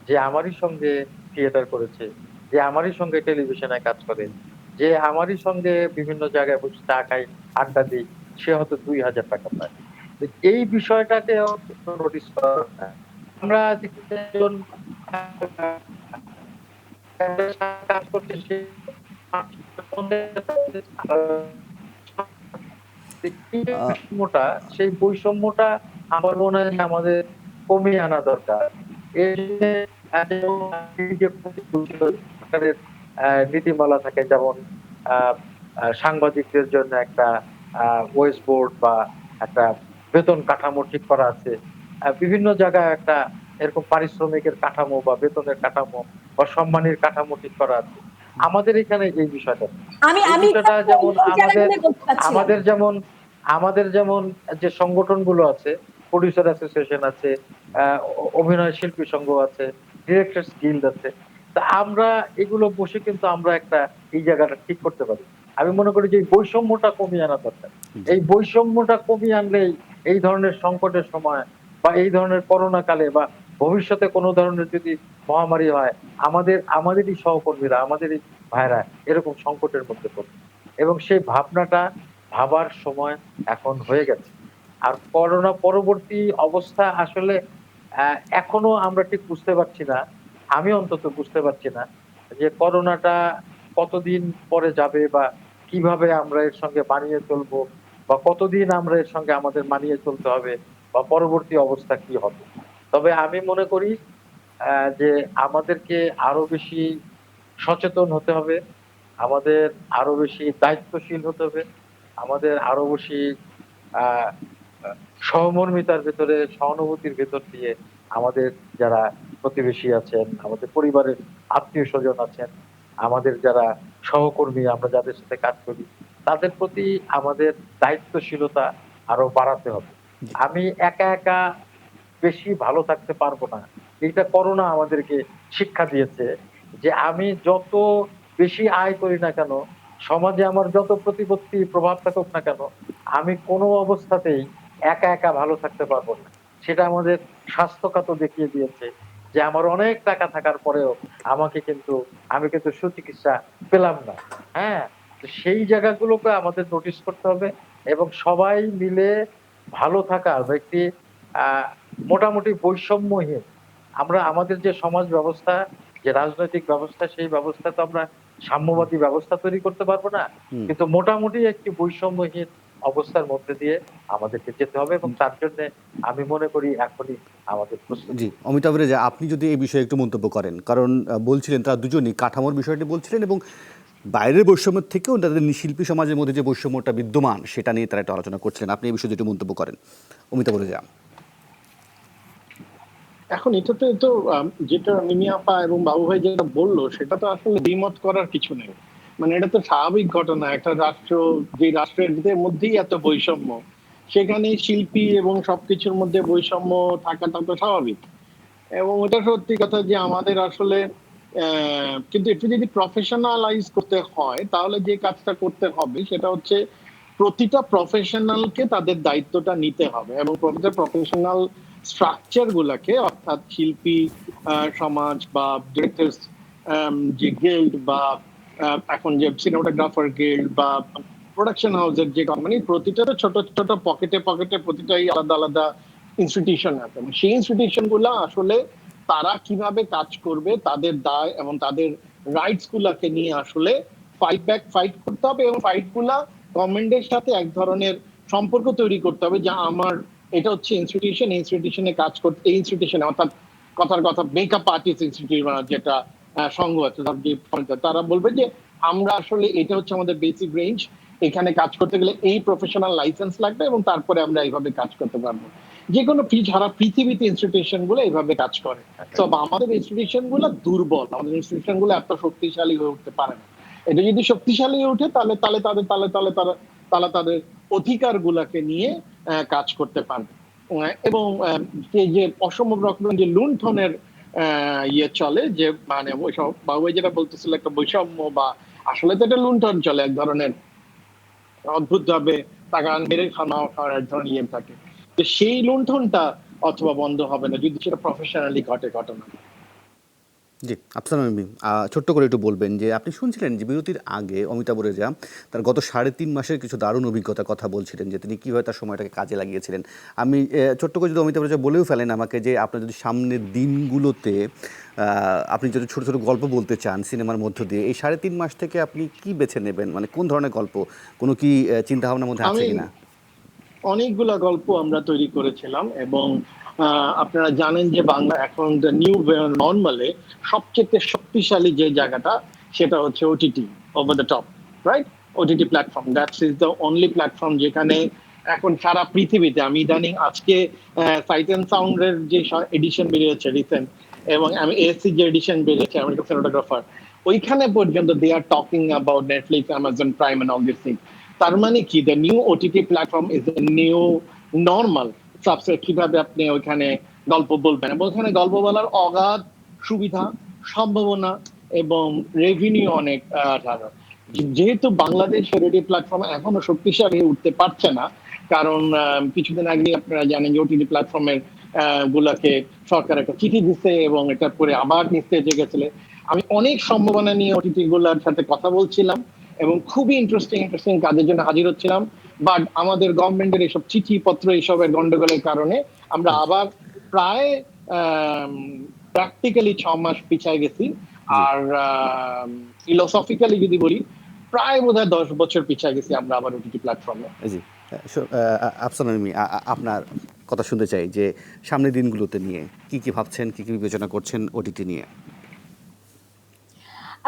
যে আমারই সঙ্গে থিয়েটার করেছে, যে আমারই সঙ্গে টেলিভিশনে কাজ করে, যে আমারই সঙ্গে বিভিন্ন জায়গায় বসে চা খাই, আড্ডা দিই, সে হয়তো ২,০০০ টাকা পায়। তো এই বিষয়টাকেও নোটিস করা দরকার। আমরা যেখানে একজন কাজ করছে সে এই বৈষম্যটা, সেই বৈষম্যটা আমার মনে হয় যে আমাদের কমিয়ে আনা দরকার। এর সরকারের নীতিমালা থাকে, যেমন আহ সাংবাদিকদের জন্য একটা ওয়েজ বোর্ড বা একটা বেতন কাঠামো ঠিক করা আছে। বিভিন্ন জায়গায় একটা এরকম পারিশ্রমিকের কাঠামো বা বেতনের কাঠামো বা সম্মানের কাঠামো ঠিক করা আছে। আমাদের এখানে এই বিষয়টা নেই। আমি এই আমি বিষয়টা যেমন এই জায়গাগুলো বলতে চাচ্ছিলাম। আমাদের যেমন আমাদের যেমন যে সংগঠনগুলো আছে, প্রোডিউসার অ্যাসোসিয়েশন আছে, অভিনয় শিল্পী সংঘ আছে, ডিরেক্টরস গিল্ড আছে। তা আমরা এগুলো বসে কিন্তু আমরা একটা এই জায়গাটা ঠিক করতে পারি। আমি মনে করি যে এই বৈষম্যটা কমিয়ে আনা দরকার। জি এই বৈষম্যটা কমিয়ে আনলেই এই ধরনের সংকটের সময় বা এই ধরনের করোনা কালে বা ভবিষ্যতে কোনো ধরনের যদি মহামারী হয়, আমাদেরই সহকর্মীরা, আমাদেরই ভাইরা এরকম সংকটের মধ্যে পড়বে। এবং সেই ভাবনাটা ভাবার সময় এখন হয়ে গেছে। আর করোনা পরবর্তী অবস্থা আসলে এখনো আমরা ঠিক বুঝতে পারছি না। আমি অন্তত বুঝতে পারছি না যে করোনাটা কতদিন পরে যাবে, বা কিভাবে আমরা এর সঙ্গে মানিয়ে চলবো, বা কতদিন আমরা এর সঙ্গে আমাদের মানিয়ে চলতে হবে, বা পরবর্তী অবস্থা কি হবে। তবে আমি মনে করি যে আমাদেরকে আরো বেশি সচেতন হতে হবে। আমাদের আরো বেশি দায়িত্বশীল হতে হবে। আমাদের আরো বেশি আ আ সহমর্মিতার ভেতরে, সহানুভূতির ভেতর দিয়ে আমাদের যারা প্রতিবেশী আছেন, আমাদের পরিবারের আত্মীয়স্বজন আছেন, আমাদের যারা সহকর্মী, আমরা যাদের সাথে কাজ করি, তাদের প্রতি আমাদের দায়িত্বশীলতা আরো বাড়াতে হবে। আমি একা একা বেশি ভালো থাকতে পারবো না। এইটা করোনা আমাদেরকে শিক্ষা দিয়েছে যে আমি যত বেশি আয় করি না কেন, সমাজে আমার যত প্রতিপত্তি প্রভাব থাকুক না কেন, আমি কোনো অবস্থাতেই একা একা ভালো থাকতে পারবো না। সেটা আমাদের স্বাস্থ্য খাতও দেখিয়ে দিয়েছে যে আমার অনেক টাকা থাকার পরেও আমি কিন্তু সুচিকিৎসা পেলাম না। হ্যাঁ? তো সেই জায়গাগুলোকে আমাদের নোটিস করতে হবে এবং সবাই মিলে ভালো থাকা বা একটি আহ মোটামুটি বৈষম্যহীন আমরা আমাদের যে সমাজ ব্যবস্থা, যে রাজনৈতিক ব্যবস্থা, সেই ব্যবস্থা তো আমরা সাম্যবাদী ব্যবস্থা তৈরি করতে পারবো না। হুম। কিন্তু মোটামুটি একটি বৈষম্যহীন অবস্থার মধ্যে দিয়ে আমাদেরকে যেতে হবে এবং তার জন্যে আমি মনে করি এখনই আমাদের প্রস্তুতি। জি, অমিতাভ রেজা, আপনি যদি এই বিষয়ে একটু মন্তব্য করেন, কারণ বলছিলেন তারা দুজনই কাঠামোর বিষয়টি বলছিলেন এবং বাইরের বৈষম্যের থেকেও তাদের শিল্পী সমাজের মধ্যে যে বৈষম্যটা বিদ্যমান সেটা নিয়ে তারা একটা আলোচনা করছিলেন। আপনি এই বিষয়ে একটু মন্তব্য করেন, অমিতাভ রেজা। এখন এটাতে তো যেটা মিমি আপা এবং বাবু ভাই যেটা বললো সেটা তো আসলে দ্বিমত করার কিছু নেই। মানে এটা তো স্বাভাবিক ঘটনা, একটা রাষ্ট্র যে রাষ্ট্রের মধ্যেই এত বৈষম্য, সেখানে শিল্পী এবং সবকিছুর মধ্যে বৈষম্য থাকাটা তো স্বাভাবিক। এবং এটা সত্যি কথা যে আমাদের আসলে কিন্তু একটু যদি প্রফেশনালাইজ করতে হয় তাহলে যে কাজটা করতে হবে সেটা হচ্ছে প্রতিটা প্রফেশনালকে তাদের দায়িত্বটা নিতে হবে এবং প্রতিটা প্রফেশনাল স্ট্রাকচার গুলাকে, অর্থাৎ শিল্পী সমাজ বা ডিরেক্টরস যে গিল্ড বা এখন যে সিনেমাটোগ্রাফার গিল্ড বা প্রোডাকশন হাউসের যে কোম্পানি, প্রতিটা ছোট ছোট পকেটে পকেটে প্রতিটাই আলাদা আলাদা ইনস্টিটিউশন আছে। সেই ইনস্টিটিউশন গুলা আসলে তারা কিভাবে কাজ করবে, তাদের দায় এবং তাদের রাইটস গুলাকে নিয়ে আসলে ফাইট করতে হবে এবং ফাইট গুলা গভর্নমেন্টের সাথে এক ধরনের সম্পর্ক তৈরি করতে হবে যে আমার এটা হচ্ছে ইনস্টিটিউশনে কাজ করতে, এই ইনস্টিটিউশনে অর্থাৎ কথার কথা মেকআপ আর্টিস্ট ইনস্টিটিউট যেটা সংঘ আছে, তারা বলবে যে আমরা আসলে এটা হচ্ছে আমাদের বেসিক রেঞ্জ, এখানে কাজ করতে গেলে এই প্রফেশনাল লাইসেন্স লাগবে এবং তারপরে আমরা এইভাবে কাজ করতে পারবো। যে কোনো সারা পৃথিবীতে ইনস্টিটিউশন গুলো এইভাবে কাজ করে। তো আমাদের ইনস্টিটিউশন গুলো দুর্বল, আমাদের ইনস্টিটিউশন গুলো এত শক্তিশালী হয়ে উঠতে পারে না। এটা যদি শক্তিশালী হয়ে ওঠে তাহলে তাহলে তাদের তাহলে তাহলে তারা তারা তাদের অধিকার গুলাকে নিয়ে কাজ করতে পারবে। এবং যে অসম রকমের যে লুণ্ঠনের ইয়ে চলে, যে মানে বাবু যেটা বলতেছিল একটা বৈষম্য বা আসলে তো এটা লুণ্ঠন চলে, এক ধরনের অদ্ভুত ভাবে টাকা মেরে খাওয়ার এক ধরনের ইয়ে থাকে। তো সেই লুণ্ঠনটা অথবা বন্ধ হবে না যদি সেটা প্রফেশনালি ঘটে ঘটনা। জি, আফসানা মিমি, ছোট্ট করে একটু বলবেন যে আপনি শুনছিলেন যে বিরতির আগে অমিতাভ রেজা তার গত 3.5 মাসের কিছু দারুণ অভিজ্ঞতার কথা বলছিলেন যে তিনি কীভাবে তার সময়টাকে কাজে লাগিয়েছিলেন। আমি ছোট্ট করে যদি অমিতাভ রেজা বলেও ফেলেন আমাকে যে আপনার যদি সামনের দিনগুলোতে আপনি যদি ছোটো ছোটো গল্প বলতে চান সিনেমার মধ্য দিয়ে, এই 3.5 মাস থেকে আপনি কি বেছে নেবেন, মানে কোন ধরনের গল্প, কোনো কি চিন্তাভাবনার মধ্যে আছে কিনা? অনেকগুলা গল্প আমরা তৈরি করেছিলাম এবং আপনারা জানেন যে বাংলা এখন নিউ নর্মালে সবচেয়ে শক্তিশালী যে জায়গাটা সেটা হচ্ছে OTT, over the top, right? OTT platform, that's is the only platform যেখানে এখন সারা পৃথিবীতে, আমি ইদানিং আজকে সাইট অ্যান্ড সাউন্ডের যে এডিশন বেরিয়েছে রিসেন্ট এবং আমি এএসসি যে এডিশন বেরিয়েছে আমেরিকান সিনেমাটোগ্রাফার, ওইখানে পর্যন্ত they are talking about Netflix, Amazon Prime and all this things. তার মানে কি, the new OTT platform is the new normal. Subset কিভাবে আপনি ওইখানে গল্প বলবেন এবং ওখানে গল্প বলার অগাধ সুবিধা, সম্ভাবনা এবং রেভিনিউ অনেক। যেহেতু বাংলাদেশের ওটিটি প্ল্যাটফর্ম এখনো শক্তিশালী হয়ে উঠতে পারছে না, কারণ কিছুদিন আগে আপনারা জানেন যে ওটিটি প্ল্যাটফর্মের গুলাকে সরকার একটা চিঠি দিচ্ছে এবং এটার পরে আবার নিস্তেজে গেছিল। আমি অনেক সম্ভাবনা নিয়ে ওটিটি গুলার সাথে কথা বলছিলাম এবং খুবই ইন্টারেস্টিং কাজের জন্য হাজির হচ্ছিলাম, বাট আমাদের গভর্নমেন্টের এইসব চিঠিপত্র এইসবের গন্ডগোলের কারণে আমরা আবার প্রায় প্র্যাকটিক্যালি 6 মাস পিছায় গেছি। আর ফিলোসফিক্যালি যদি বলি প্রায় বোধহয় 10 বছর পিছায় গেছি আমরা আবার ওটিটি প্ল্যাটফর্মে। জি, আফসানা মিমি, আপনার কথা শুনতে চাই যে সামনের দিনগুলোতে নিয়ে কি কি ভাবছেন, কি কি বিবেচনা করছেন ওটিটি নিয়ে?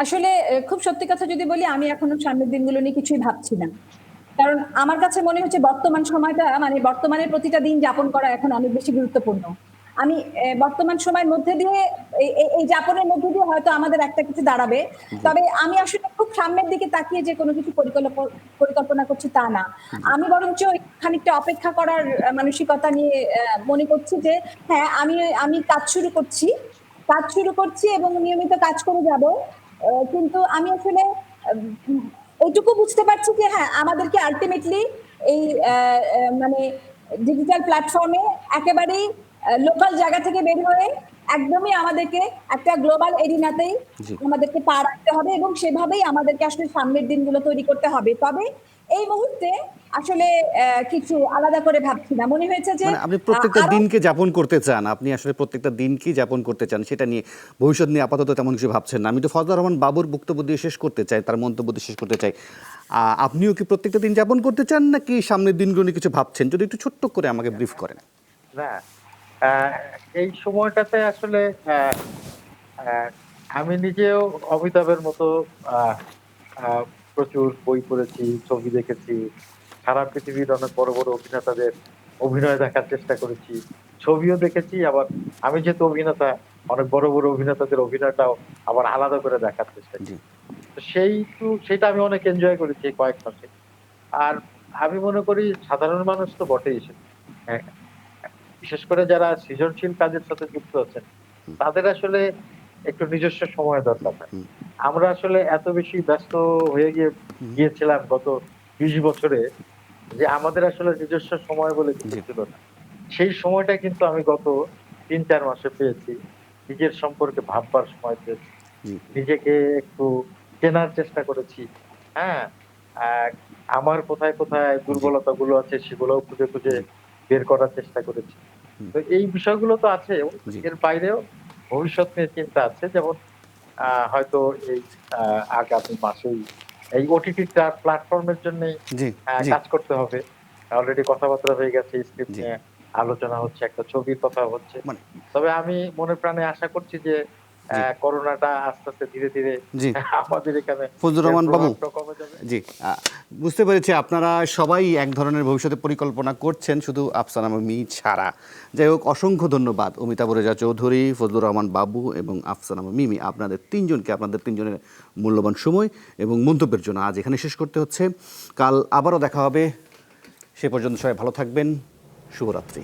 আসলে খুব সত্যি কথা যদি বলি, আমি এখনো সামনের দিনগুলো নিয়ে কিছুই ভাবছি না। কারণ আমার কাছে মনে হচ্ছে বর্তমান সময়টা, মানে বর্তমানের প্রতিটা দিন যাপন করা এখন অনেক বেশি গুরুত্বপূর্ণ। আমি বর্তমান সময়ের মধ্যে দিয়ে এই যাপনের মধ্যে দিয়ে হয়তো আমাদের একটা কিছু দাঁড়াবে, তবে আমি আসলে খুব সামনের দিকে তাকিয়ে যে কোনো কিছু পরিকল্পনা করছি তা না। আমি বরঞ্চ খানিকটা অপেক্ষা করার মানসিকতা নিয়ে মনে করছি যে হ্যাঁ, আমি কাজ শুরু করছি এবং নিয়মিত কাজ করে যাব। কিন্তু আমি আসলে এইটুকু বুঝতে পারছি যে হ্যাঁ, আমাদেরকে আলটিমেটলি এই মানে ডিজিটাল প্ল্যাটফর্মে একেবারেই লোকাল জায়গা থেকে বের হয়ে একদমই আমাদেরকে একটা গ্লোবাল এরিনাতেই জি। আমাদেরকে পা রাখতে হবে এবং সেভাবেই আমাদেরকে আসলে সামনের দিনগুলো তৈরি করতে হবে। তবে এই মুহূর্তে আসলে কিছু আলাদা করে ভাবছি না। মনে হয়েছে যে মানে আপনি প্রত্যেকটা আরো দিনকে যাপন করতে চান, আপনি আসলে প্রত্যেকটা দিনকেই যাপন করতে চান, সেটা নিয়ে ভবিষ্যৎ নিয়ে আপাতত তেমন কিছু ভাবছেন না। আমি তো ফজলুর রহমান বাবুর বক্তব্য দিয়ে শেষ করতে চাই, তার মন্তব্য দিয়ে শেষ করতে চাই। আপনিও কি প্রত্যেকটা দিন যাপন করতে চান নাকি সামনের দিনগুলো নিয়ে কিছু ভাবছেন? যদি একটু ছোট্ট করে আমাকে ব্রিফ করেন। না, এই সময়টাতে আসলে আহ, আমি নিজেও অমিতাভের মতো আহ, আহ, প্রচুর বই পড়েছি, ছবি দেখেছি, সারা পৃথিবীর অনেক বড় বড় অভিনেতাদের অভিনয় দেখার চেষ্টা করেছি, ছবিও দেখেছি। আবার আমি যেহেতু অভিনেতা, অনেক বড় বড় অভিনেতাদের অভিনয়টাও আবার আলাদা করে দেখার চেষ্টা জি। করি। তো সেটা আমি অনেক এনজয় করেছি এই কয়েক মাসে। আর আমি মনে করি সাধারণ মানুষ তো বটেই হ্যাঁ, বিশেষ করে যারা সৃজনশীল কাজের সাথে যুক্ত আছেন, তাদের আসলে একটু নিজস্ব সময় দরকার হয়। হুম। আমরা আসলে এত বেশি ব্যস্ত হয়ে গিয়েছিলাম গত 20 বছরে, যে আমাদের আসলে নিজস্ব সময় বলে কিছু জি। ছিল না। সেই সময়টা কিন্তু আমি গত 3-4 মাসে পেয়েছি। নিজের সম্পর্কে ভাববার সময় পেয়েছি, জি। নিজেকে একটু চেনার চেষ্টা করেছি। হ্যাঁ, আহ, আমার কোথায় কোথায় দুর্বলতা গুলো আছে সেগুলোও খুঁজে খুঁজে জি। বের করার চেষ্টা করেছি। হুম। তো এই বিষয়গুলো তো আছে, এবং জি। এর বাইরেও ভবিষ্যৎ নিয়ে চিন্তা আছে। যেমন হয়তো এই আগামী মাসেই এই ওটিটি প্ল্যাটফর্মের জন্য জি। জি। কাজ করতে হবে। অলরেডি কথাবার্তা হয়ে গেছে, স্ক্রিপ্ট জি। নিয়ে আলোচনা হচ্ছে, একটা ছবির কথা হচ্ছে। মানে তবে আমি মনে প্রাণে আশা করছি যে জি। করোনাটা আস্তে আস্তে ধীরে ধীরে জি। আমাদের এখানে ফজলুর এর রহমান বাবু, প্রভাবটা কমে যাবে। জি, বুঝতে পেরেছি আপনারা সবাই এক ধরনের ভবিষ্যতে পরিকল্পনা করছেন, শুধু আফসানা মিমি ছাড়া। যাই হোক, অসংখ্য ধন্যবাদ অমিতাভ রেজা চৌধুরী, ফজলুর রহমান বাবু এবং আফসানা মিমি, আপনাদের তিনজনের মূল্যবান সময় এবং মন্তব্যের জন্য আজ এখানে শেষ করতে হচ্ছে। কাল আবারও দেখা হবে, সে পর্যন্ত সবাই ভালো থাকবেন। শুভরাত্রি।